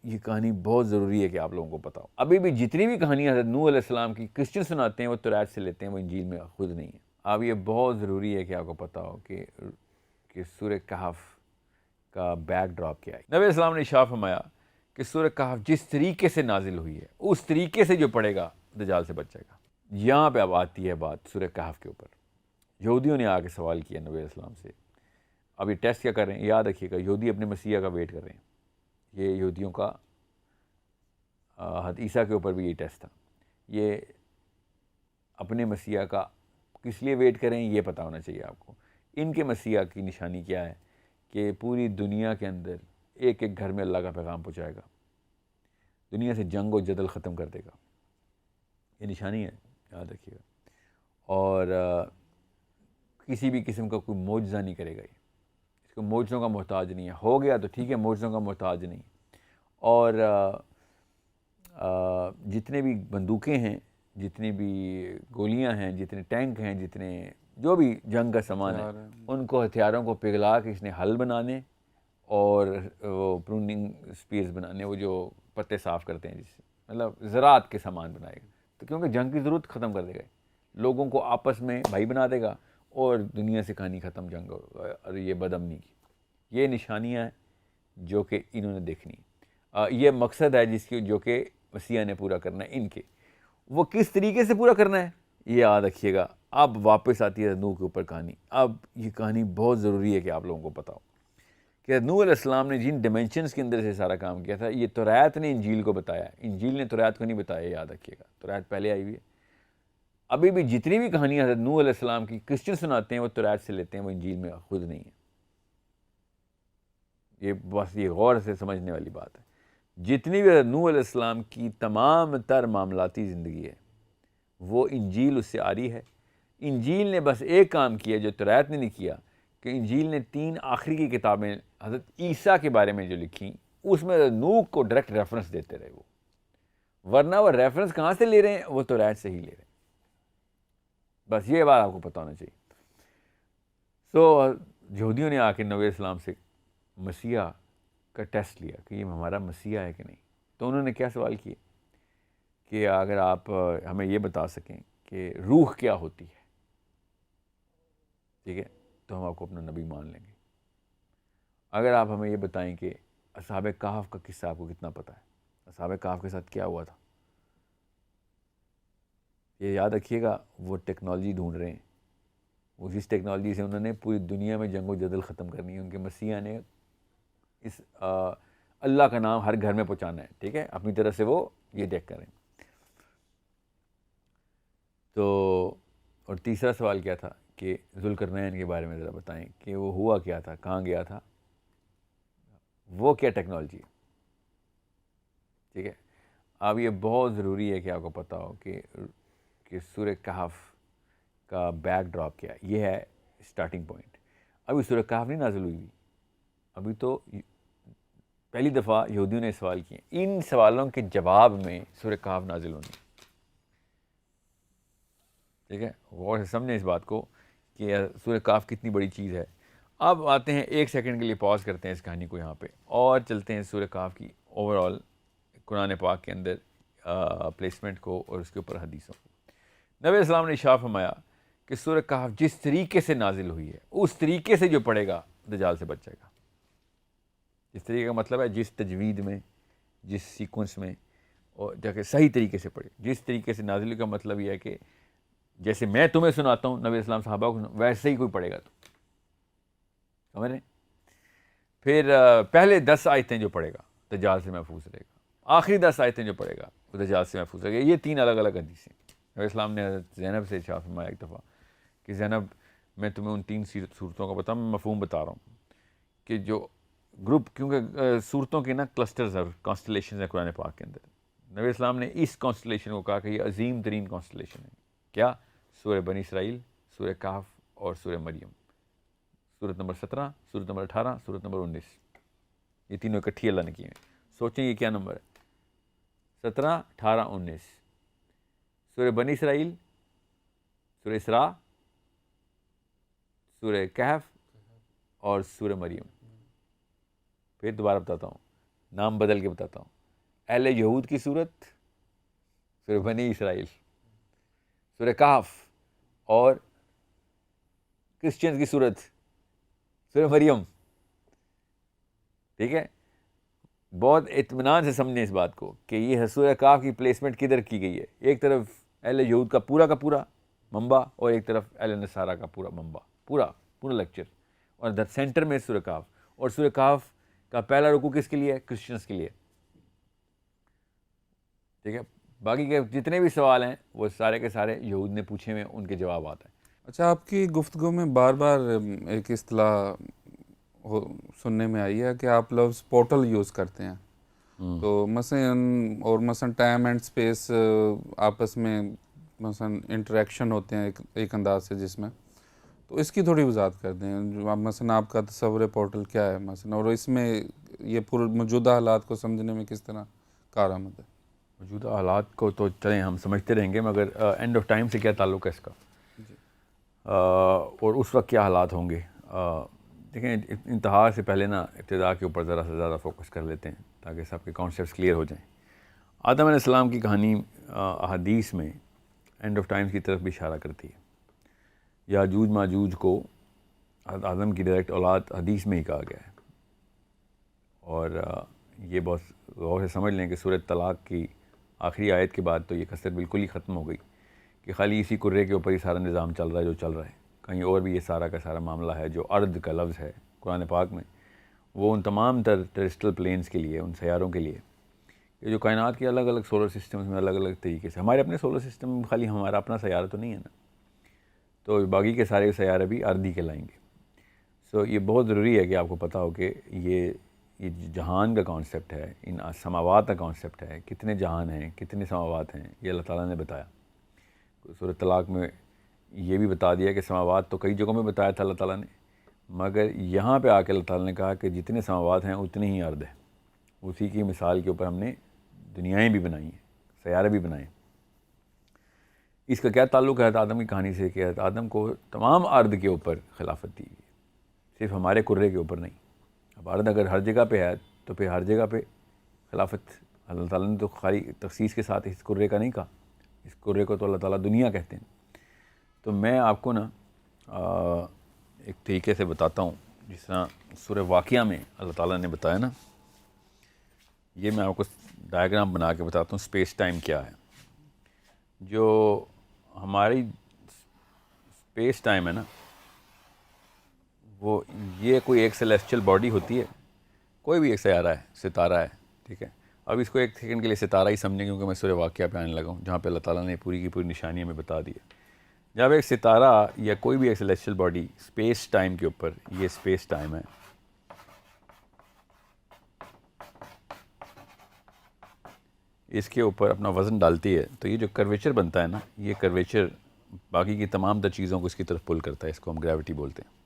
یہ کہانی بہت ضروری ہے کہ آپ لوگوں کو پتہ ہو. ابھی بھی جتنی بھی کہانیاں حضرت نوح علیہ السلام کی کرسچن سناتے ہیں وہ توریت سے لیتے ہیں, وہ انجیل میں خود نہیں ہے. اب یہ بہت ضروری ہے کہ آپ کو پتہ ہو کہ سورہ کہف کا بیک ڈراپ کیا ہے. نبی علیہ السلام نے ارشاد فرمایا کہ سورہ کہف جس طریقے سے نازل ہوئی ہے اس طریقے سے جو پڑھے گا دجال سے بچ جائے گا. یہاں پہ اب آتی ہے بات سورہ کہف کے اوپر. یہودیوں نے آ کے سوال کیا نبی علیہ السلام سے. اب یہ ٹیسٹ کیا کر رہے ہیں, یاد رکھیے گا, یہودی اپنے مسیح کا ویٹ کر رہے ہیں. یہ یہودیوں کا حضرت عیسیٰ کے اوپر بھی یہ ٹیسٹ تھا. یہ اپنے مسیح کا کس لیے ویٹ کریں یہ پتہ ہونا چاہیے آپ کو. ان کے مسیح کی نشانی کیا ہے کہ پوری دنیا کے اندر ایک ایک گھر میں اللہ کا پیغام پہنچائے گا, دنیا سے جنگ و جدل ختم کر دے گا. یہ نشانی ہے, یاد رکھیے گا. اور کسی بھی قسم کا کوئی معجزہ نہیں کرے گا. یہ اس کو معجزوں کا محتاج نہیں ہے. ہو گیا تو ٹھیک ہے, معجزوں کا محتاج نہیں. اور جتنے بھی بندوقیں ہیں, جتنی بھی گولیاں ہیں, جتنے ٹینک ہیں, جتنے جو بھی جنگ کا سامان ہے, ان کو ہتھیاروں کو پگھلا کے اس نے حل بنانے اور وہ پروننگ اسپیئرز بنانے, وہ جو پتے صاف کرتے ہیں جس سے, مطلب زراعت کے سامان بنائے گا. تو کیونکہ جنگ کی ضرورت ختم کر دے گا, لوگوں کو آپس میں بھائی بنا دے گا اور دنیا سے کہانی ختم جنگ اور یہ بدامنی کی. یہ نشانیاں ہیں جو کہ انہوں نے دیکھنی. یہ مقصد ہے جس کی جو کہ مسیح نے پورا کرنا ہے ان کے. وہ کس طریقے سے پورا کرنا ہے یہ یاد رکھیے گا. اب واپس آتی ہے نوح کے اوپر کہانی. اب یہ کہانی بہت ضروری ہے کہ آپ لوگوں کو پتہ ہو کہ نوح علیہ السلام نے جن ڈیمینشنز کے اندر سے سارا کام کیا تھا, یہ توریت نے انجیل کو بتایا. انجیل نے توریت کو نہیں بتایا, یاد رکھیے گا. توریت پہلے آئی ہوئی ہے. ابھی بھی جتنی بھی کہانیاں حضرت نوح علیہ السلام کی کرسچن سناتے ہیں وہ توریت سے لیتے ہیں, وہ انجیل میں خود نہیں ہے. یہ بس یہ غور سے سمجھنے والی بات ہے. جتنی بھی حضرت نوح علیہ السلام کی تمام تر معاملاتی زندگی ہے وہ انجیل اس سے آ رہی ہے. انجیل نے بس ایک کام کیا جو توریت نے نہیں کیا, کہ انجیل نے 3 آخری کی کتابیں حضرت عیسیٰ کے بارے میں جو لکھیں اس میں حضرت نوح کو ڈائریکٹ ریفرنس دیتے رہے. ورنہ وہ ریفرنس کہاں سے لے رہے ہیں, وہ توریت سے ہی لے رہے ہیں. بس یہ بات آپ کو پتہ ہونا چاہیے. یہودیوں نے آ کے نبی علیہ السلام سے مسیح کا ٹیسٹ لیا کہ یہ ہمارا مسیح ہے کہ نہیں. تو انہوں نے کیا سوال کیے کہ اگر آپ ہمیں یہ بتا سکیں کہ روح کیا ہوتی ہے, ٹھیک ہے, تو ہم آپ کو اپنا نبی مان لیں گے. اگر آپ ہمیں یہ بتائیں کہ اصحاب کہف کا قصہ آپ کو کتنا پتہ ہے, اصحاب کہف کے ساتھ کیا ہوا تھا. یہ یاد رکھیے گا, وہ ٹیکنالوجی ڈھونڈ رہے ہیں. وہ جس ٹیکنالوجی سے انہوں نے پوری دنیا میں جنگ و جدل ختم کرنی ہے. ان کے مسیح نے اس اللہ کا نام ہر گھر میں پہنچانا ہے, ٹھیک ہے, اپنی طرف سے وہ یہ دیکھ کر رہے ہیں. تو اور تیسرا سوال کیا تھا کہ ذوالقرنین کے بارے میں ذرا بتائیں کہ وہ ہوا کیا تھا, کہاں گیا تھا, وہ کیا ٹیکنالوجی ہے. ٹھیک ہے. اب یہ بہت ضروری ہے کہ آپ کو پتہ ہو کہ سورہ کہف کا بیک ڈراپ کیا ہے. یہ ہے اسٹارٹنگ پوائنٹ. ابھی سورہ کہف نہیں نازل ہوئی, ابھی تو پہلی دفعہ یہودیوں نے سوال کیے. ان سوالوں کے جواب میں سورہ کہف نازل ہونی. ٹھیک ہے, غور سے سمجھیں اس بات کو کہ سورہ کہف کتنی بڑی چیز ہے. اب آتے ہیں, 1 سیکنڈ کے لیے پاز کرتے ہیں اس کہانی کو یہاں پہ اور چلتے ہیں سورہ کہف کی اوور آل قرآن پاک کے اندر پلیسمنٹ کو اور اس کے اوپر حدیثوں کو. نبی علیہ السلام نے ارشاد فرمایا کہ سورہ کہف جس طریقے سے نازل ہوئی ہے اس طریقے سے جو پڑھے گا دجال سے بچ جائے گا. جس طریقے کا مطلب ہے جس تجوید میں, جس سیکوینس میں, اور جا کے صحیح طریقے سے پڑھے. جس طریقے سے نازل کا مطلب یہ ہے کہ جیسے میں تمہیں سناتا ہوں نبی علیہ السلام صحابہ کو ویسے ہی کوئی پڑھے گا. تو سمجھ رہے ہیں. پھر پہلے 10 آیتیں جو پڑھے گا دجال سے محفوظ رہے گا, آخری 10 آیتیں جو پڑھے گا وہ دجال سے محفوظ رہے گا. یہ 3 الگ الگ حدیثیں. نبی السلام نے حضرت زینب سے ارشاد فرمایا ایک دفعہ کہ زینب میں تمہیں ان 3 صورتوں کا بتاؤں, میں مفہوم بتا رہا ہوں کہ جو گروپ, کیونکہ صورتوں کے نا کلسٹرز اور کانسٹلیشنز ہیں قرآن پاک کے اندر. نبی السلام نے اس کانسٹلیشن کو کہا کہ یہ عظیم ترین کانسٹلیشن ہے. کیا؟ سورہ بنی اسرائیل, سورہ کہف اور سورہ مریم. سورت نمبر 17, سورت نمبر 18, سورت نمبر 19, یہ تینوں اکٹھی اللہ نے کی ہیں. سوچیں یہ کیا نمبر ہے؟ 17, 18, 19. سورہ بنی اسرائیل, سورہ اسراء, سورہ کہف اور سورہ مریم. پھر دوبارہ بتاتا ہوں, نام بدل کے بتاتا ہوں. اہل یہود کی صورت سورہ بنی اسرائیل، سورہ کہف، اور کرسچنز کی صورت سورہ مریم. ٹھیک ہے، بہت اطمینان سے سمجھیں اس بات کو کہ یہ سورہ کہف کی پلیسمنٹ کدھر کی گئی ہے. ایک طرف اہل یہود کا پورا منبع، اور ایک طرف اہل نصارہ کا پورا منبع، پورا لیکچر، اور در سینٹر میں سورہ کہف. اور سورہ کہف کا پہلا رکوع کس کے لیے ہے؟ کرسچنس کے لیے. ٹھیک ہے، باقی کے جتنے بھی سوال ہیں وہ سارے کے سارے یہود نے پوچھے ہوئے، ان کے جوابات ہیں. اچھا، آپ کی گفتگو میں بار بار ایک اصطلاح سننے میں آئی ہے کہ آپ لفظ پورٹل یوز کرتے ہیں. تو مثلا ٹائم اینڈ اسپیس آپس میں مثلا انٹریکشن ہوتے ہیں ایک انداز سے، جس میں تو اس کی تھوڑی وضاحت کر دیں. مثلا آپ کا تصور پورٹل کیا ہے مثلا، اور اس میں یہ موجودہ حالات کو سمجھنے میں کس طرح کارآمد ہے؟ موجودہ حالات کو تو چلیں ہم سمجھتے رہیں گے، مگر اینڈ آف ٹائم سے کیا تعلق ہے اس کا، اور اس وقت کیا حالات ہوں گے. دیکھیں، انتہا سے پہلے نا ابتدا کے اوپر ذرا سے زیادہ فوکس کر لیتے ہیں تاکہ سب کے کانسیپٹس کلیئر ہو جائیں. آدم علیہ السلام کی کہانی احادیث میں اینڈ آف ٹائمز کی طرف بھی اشارہ کرتی ہے. یاجوج ماجوج کو آدم کی ڈائریکٹ اولاد حدیث میں ہی کہا گیا ہے. اور یہ بہت غور سے سمجھ لیں کہ سورۃ طلاق کی آخری آیت کے بعد تو یہ کثرت بالکل ہی ختم ہو گئی کہ خالی اسی کرے کے اوپر ہی سارا نظام چل رہا ہے جو چل رہا ہے. کہیں اور بھی یہ سارا کا سارا معاملہ ہے. جو ارض کا لفظ ہے قرآن پاک میں، وہ ان تمام تر ٹیرسٹرل پلینز کے لیے، ان سیاروں کے لیے، یہ جو کائنات کے الگ الگ سولر سسٹمز میں الگ الگ طریقے سے، ہمارے اپنے سولر سسٹم میں خالی ہمارا اپنا سیارہ تو نہیں ہے نا، تو باقی کے سارے سیارے بھی ارضی کہلائیں گے. سو یہ بہت ضروری ہے کہ آپ کو پتہ ہو کہ یہ جہان کا کانسیپٹ ہے، ان سماوات کا کانسیپٹ ہے. کتنے جہان ہیں، کتنے سماوات ہیں، یہ اللہ تعالیٰ نے بتایا. سورۃ طلاق میں یہ بھی بتا دیا کہ سماوات تو کئی جگہوں میں بتایا تھا اللہ تعالیٰ نے، مگر یہاں پہ آ کے اللہ تعالیٰ نے کہا کہ جتنے سماوات ہیں اتنی ہی ارض ہے. اسی کی مثال کے اوپر ہم نے دنیایں بھی بنائی ہیں، سیارے بھی بنائے. اس کا کیا تعلق ہے آدم کی کہانی سے کہ آدم کو تمام ارض کے اوپر خلافت دی گئی، صرف ہمارے کرے کے اوپر نہیں. اب ارض اگر ہر جگہ پہ ہے تو پھر ہر جگہ پہ خلافت اللہ تعالیٰ نے تو خالی تخصیص کے ساتھ اس کرے کا نہیں کہا. اس کرے کو تو اللہ تعالیٰ دنیا کہتے ہیں. تو میں آپ کو نا ایک طریقے سے بتاتا ہوں، جس طرح سورہ واقعہ میں اللہ تعالیٰ نے بتایا نا، یہ میں آپ کو ڈائیگرام بنا کے بتاتا ہوں اسپیس ٹائم کیا ہے. جو ہماری اسپیس ٹائم ہے نا، وہ یہ کوئی ایک سیلیسچل باڈی ہوتی ہے، کوئی بھی ایک سیارہ ہے، ستارہ ہے. ٹھیک ہے، اب اس کو ایک سیکنڈ کے لیے ستارہ ہی سمجھیں کیونکہ میں سورہ واقعہ پہ آنے لگا ہوں جہاں پہ اللہ تعالیٰ نے پوری کی پوری نشانیاں میں بتا دی ہے. جب ایک ستارہ یا کوئی بھی ایک سیلیسچل باڈی اسپیس ٹائم کے اوپر، یہ اسپیس ٹائم ہے، اس کے اوپر اپنا وزن ڈالتی ہے تو یہ جو کرویچر بنتا ہے نا، یہ کرویچر باقی کی تمام تر چیزوں کو اس کی طرف پل کرتا ہے. اس کو ہم گریوٹی بولتے ہیں.